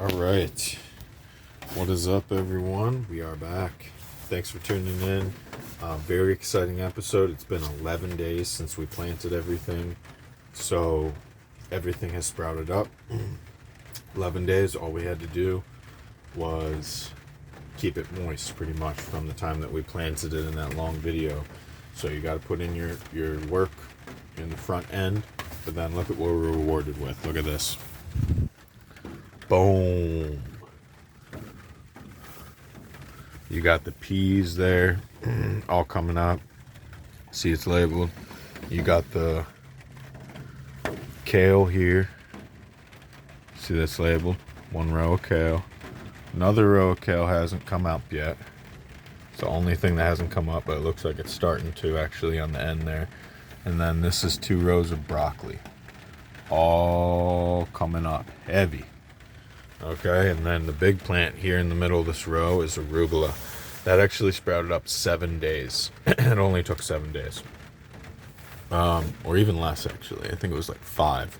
All right. What is up, everyone? We are back. Thanks for tuning in. Very exciting episode. It's been 11 days since we planted everything. So everything has sprouted up. 11 days, all we had to do was keep it moist pretty much from the time that we planted it in that long video. So you got to put in your work in the front end, but then look at what we're rewarded with. Look at this. Boom. You got the peas there, all coming up. See, it's labeled. You got the kale here. See, that's labeled. One row of kale. Another row of kale hasn't come up yet. It's the only thing that hasn't come up, but it looks like it's starting to actually on the end there. And then this is 2 rows of broccoli. All coming up. Heavy. Okay, and then the big plant here in the middle of this row is arugula. That actually sprouted up 7 days. It only took 7 days. Or even less, actually. I think it was like 5.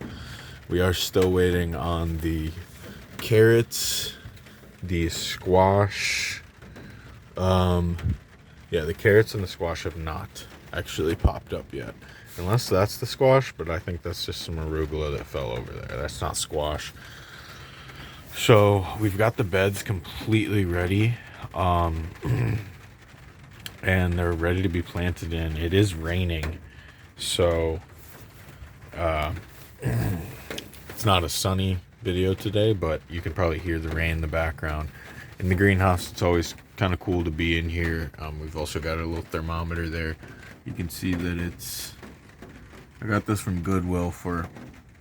We are still waiting on the carrots, the squash. Yeah, the carrots and the squash have not actually popped up yet. Unless that's the squash, but I think that's just some arugula that fell over there. That's not squash. So we've got the beds completely ready, and they're ready to be planted in. It is raining, so it's not a sunny video today, but you can probably hear the rain in the background. In the greenhouse, it's always kind of cool to be in here. We've also got a little thermometer there. You can see that I got this from Goodwill for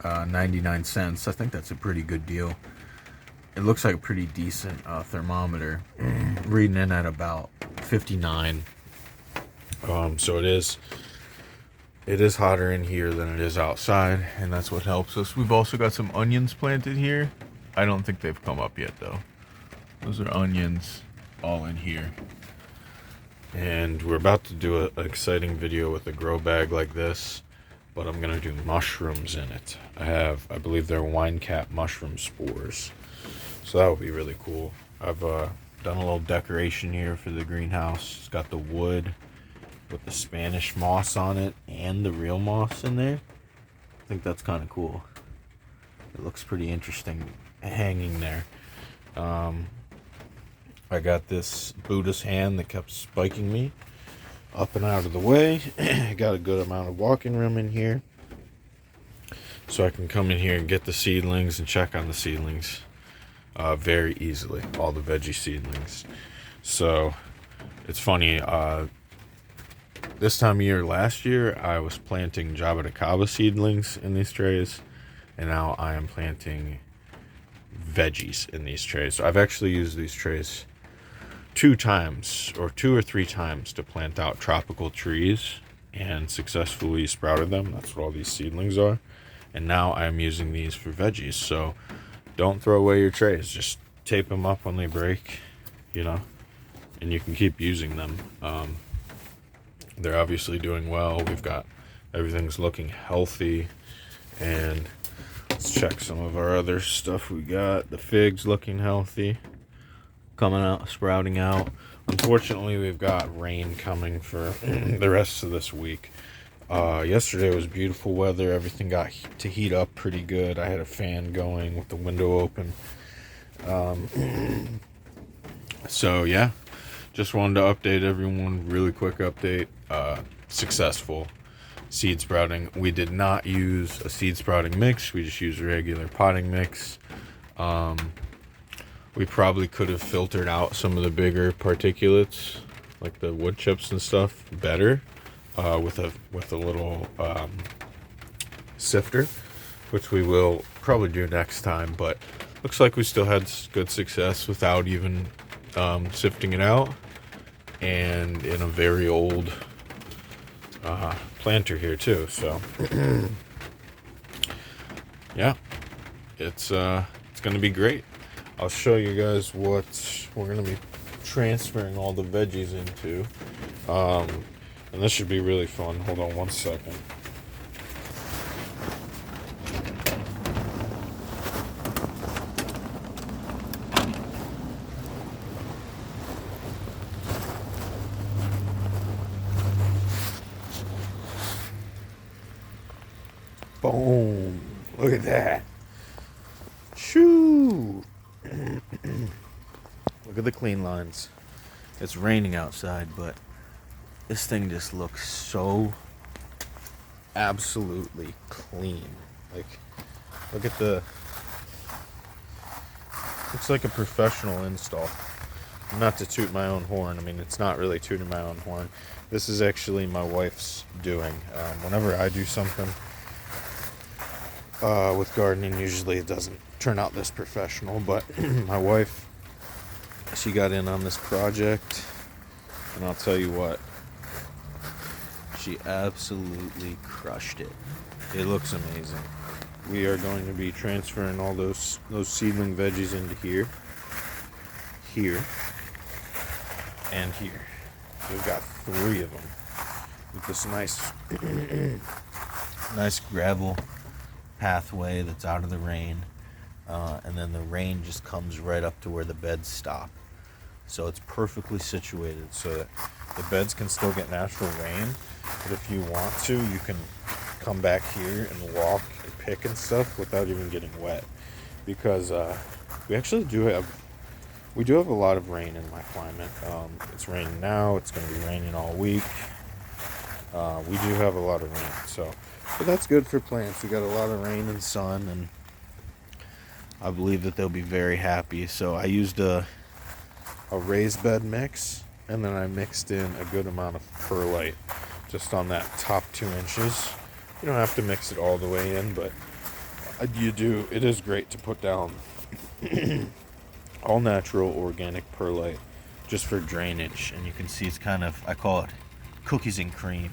99 cents. I think that's a pretty good deal. It looks like a pretty decent thermometer, reading in at about 59. So it is hotter in here than it is outside, and that's what helps us. We've also got some onions planted here. I don't think they've come up yet, though. Those are onions all in here. And we're about to do an exciting video with a grow bag like this, but I'm going to do mushrooms in it. I believe they're wine cap mushroom spores. So that would be really cool. I've done a little decoration here for the greenhouse. It's got the wood with the Spanish moss on it and the real moss in there. I think that's kind of cool. It looks pretty interesting hanging there. I got this Buddha's hand that kept spiking me up and out of the way. Got a good amount of walking room in here, so I can come in here and get the seedlings and check on the seedlings very easily, all the veggie seedlings. So it's funny, this time of year last year I was planting Jaboticaba seedlings in these trays, and now I am planting veggies in these trays. So I've actually used these trays 2 or 3 times to plant out tropical trees and successfully sprouted them. That's what all these seedlings are. And now I'm using these for veggies. So don't throw away your trays. Just tape them up when they break, and you can keep using them. They're obviously doing well. Everything's looking healthy. And let's check some of our other stuff we got. The figs looking healthy, coming out, sprouting out. Unfortunately, we've got rain coming for the rest of this week. Yesterday was beautiful weather. Everything got to heat up pretty good. I had a fan going with the window open. So yeah, just wanted to update everyone. Really quick update. Successful seed sprouting. We did not use a seed sprouting mix. We just used a regular potting mix. We probably could have filtered out some of the bigger particulates, like the wood chips and stuff, better with a little sifter, which we will probably do next time. But looks like we still had good success without even sifting it out, and in a very old planter here too. So yeah, it's gonna be great. I'll show you guys what we're going to be transferring all the veggies into. And this should be really fun. Hold on one second. Boom. Look at that. Shoo. Look at the clean lines. It's raining outside, but this thing just looks so absolutely clean. Like, look at the... Looks like a professional install. Not to toot my own horn. I mean, it's not really tooting my own horn. This is actually my wife's doing. Whenever I do something with gardening, usually it doesn't turn out this professional. But my wife, she got in on this project. And I'll tell you what. She absolutely crushed it. It looks amazing. We are going to be transferring all those seedling veggies into here, and here. We've got 3 of them with this nice gravel pathway that's out of the rain, and then the rain just comes right up to where the beds stop. So it's perfectly situated so that the beds can still get natural rain, but if you want to, you can come back here and walk and pick and stuff without even getting wet, because we actually do have a lot of rain in my climate. It's raining now. It's going to be raining all week. We do have a lot of rain, but that's good for plants. We got a lot of rain and sun, and I believe that they'll be very happy. So I used a raised bed mix, and then I mixed in a good amount of perlite just on that top 2 inches. You don't have to mix it all the way in, but you do. It is great to put down all natural organic perlite just for drainage. And you can see it's kind of, I call it cookies and cream.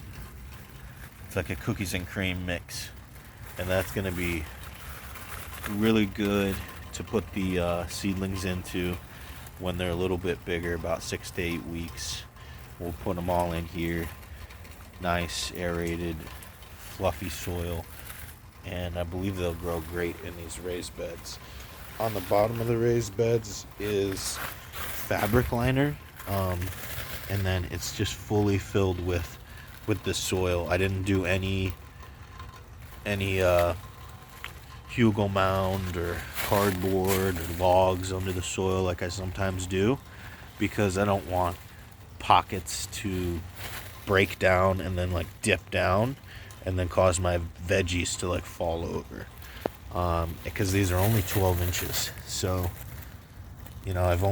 It's like a cookies and cream mix, and that's going to be really good to put the seedlings into when they're a little bit bigger, about 6 to 8 weeks. We'll put them all in here. Nice aerated fluffy soil, and I believe they'll grow great in these raised beds. On the bottom of the raised beds is fabric liner, and then it's just fully filled with the soil. I didn't do any hugel mound or cardboard or logs under the soil like I sometimes do, because I don't want pockets to break down and then like dip down and then cause my veggies to like fall over, because these are only 12 inches. So, you know, they're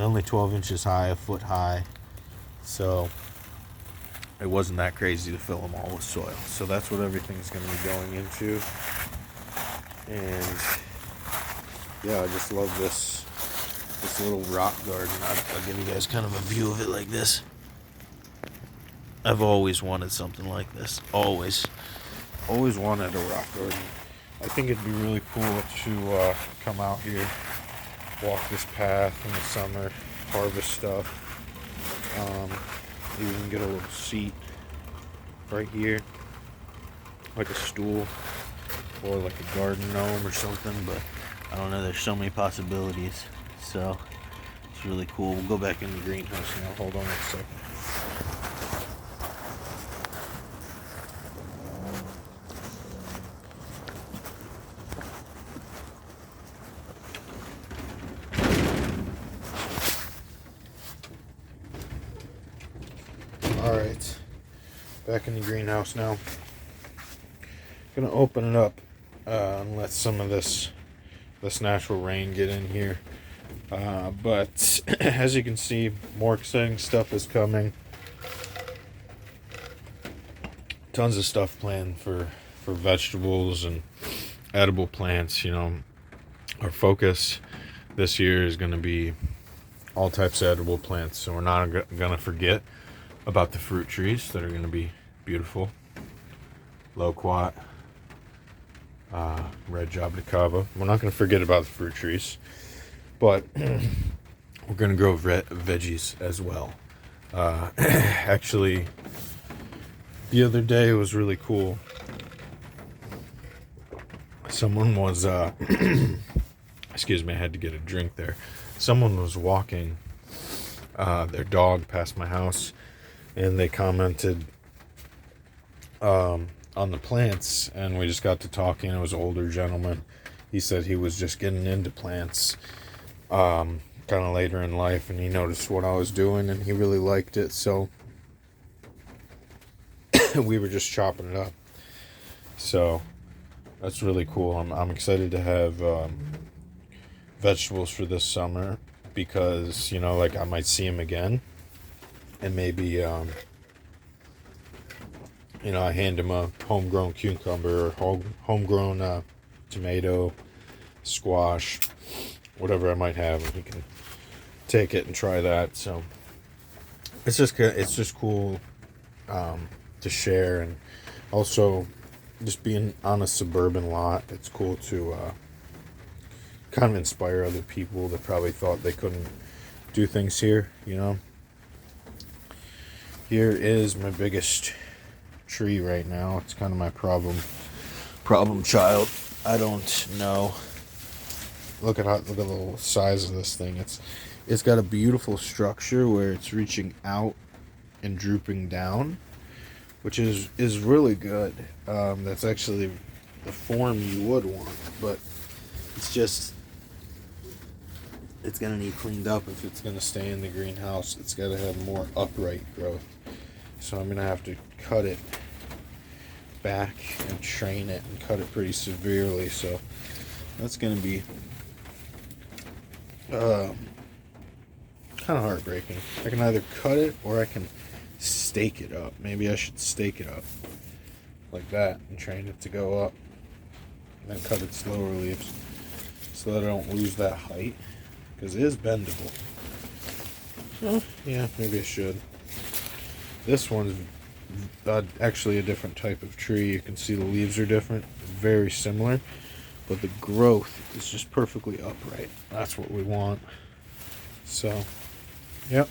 only 12 inches high, a foot high. So it wasn't that crazy to fill them all with soil. So that's what everything's going to be going into. And yeah, I just love this little rock garden. I'll give you guys kind of a view of it like this. I've always wanted something like this. Always wanted a rock garden. I think it'd be really cool to come out here, walk this path in the summer, harvest stuff. Even get a little seat right here, like a stool or like a garden gnome or something. But I don't know. There's so many possibilities. So it's really cool. We'll go back in the greenhouse now. Hold on a second. Alright, back in the greenhouse now. Gonna open it up and let some of this natural rain get in here. But as you can see, more exciting stuff is coming. Tons of stuff planned for vegetables and edible plants. You know, our focus this year is going to be all types of edible plants. So we're not going to forget about the fruit trees that are going to be beautiful. Loquat, red jabuticaba. We're not going to forget about the fruit trees, but we're going to grow veggies as well. Actually, the other day it was really cool. Someone was, excuse me, I had to get a drink there. Someone was walking their dog past my house, and they commented, on the plants, and we just got to talking. It was an older gentleman. He said he was just getting into plants kind of later in life, and he noticed what I was doing, and he really liked it, so we were just chopping it up. So that's really cool. I'm excited to have vegetables for this summer, because, you know, like, I might see him again, and maybe you know, I hand him a homegrown cucumber or homegrown tomato, squash, whatever I might have, and he can take it and try that. So it's just cool to share, and also just being on a suburban lot. It's cool to kind of inspire other people that probably thought they couldn't do things here. You know, here is my biggest tree right now. It's kind of my problem child. I don't know. Look at the little size of this thing. It's got a beautiful structure where it's reaching out and drooping down, which is really good. That's actually the form you would want, but it's gonna need cleaned up if it's gonna stay in the greenhouse. It's gotta have more upright growth. So I'm gonna have to cut it back and train it and cut it pretty severely. So that's gonna be kind of heartbreaking. I can either cut it or I can stake it up. Maybe I should stake it up like that and train it to go up, and then cut its lower leaves so that I don't lose that height, because it is bendable. Oh, yeah, maybe I should. This one's actually a different type of tree. You can see the leaves are different, very similar, but the growth is just perfectly upright. That's what we want. So, yep.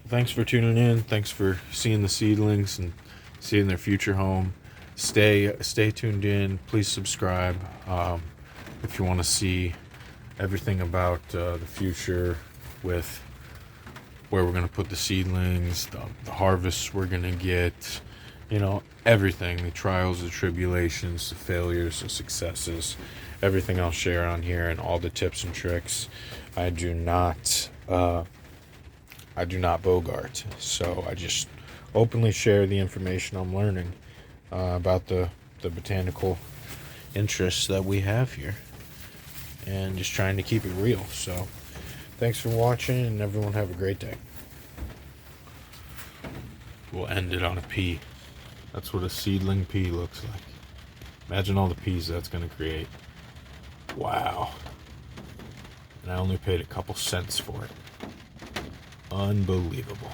Thanks for tuning in. Thanks for seeing the seedlings and seeing their future home. Stay tuned in. Please subscribe if you want to see everything about the future, with where we're going to put the seedlings, the harvests we're going to get, you know, everything, the trials, the tribulations, the failures, the successes, everything I'll share on here, and all the tips and tricks. I do not bogart, so I just openly share the information I'm learning about the botanical interests that we have here, and just trying to keep it real. So thanks for watching, and everyone have a great day. We'll end it on a pea. That's what a seedling pea looks like. Imagine all the peas that's going to create. Wow. And I only paid a couple cents for it. Unbelievable.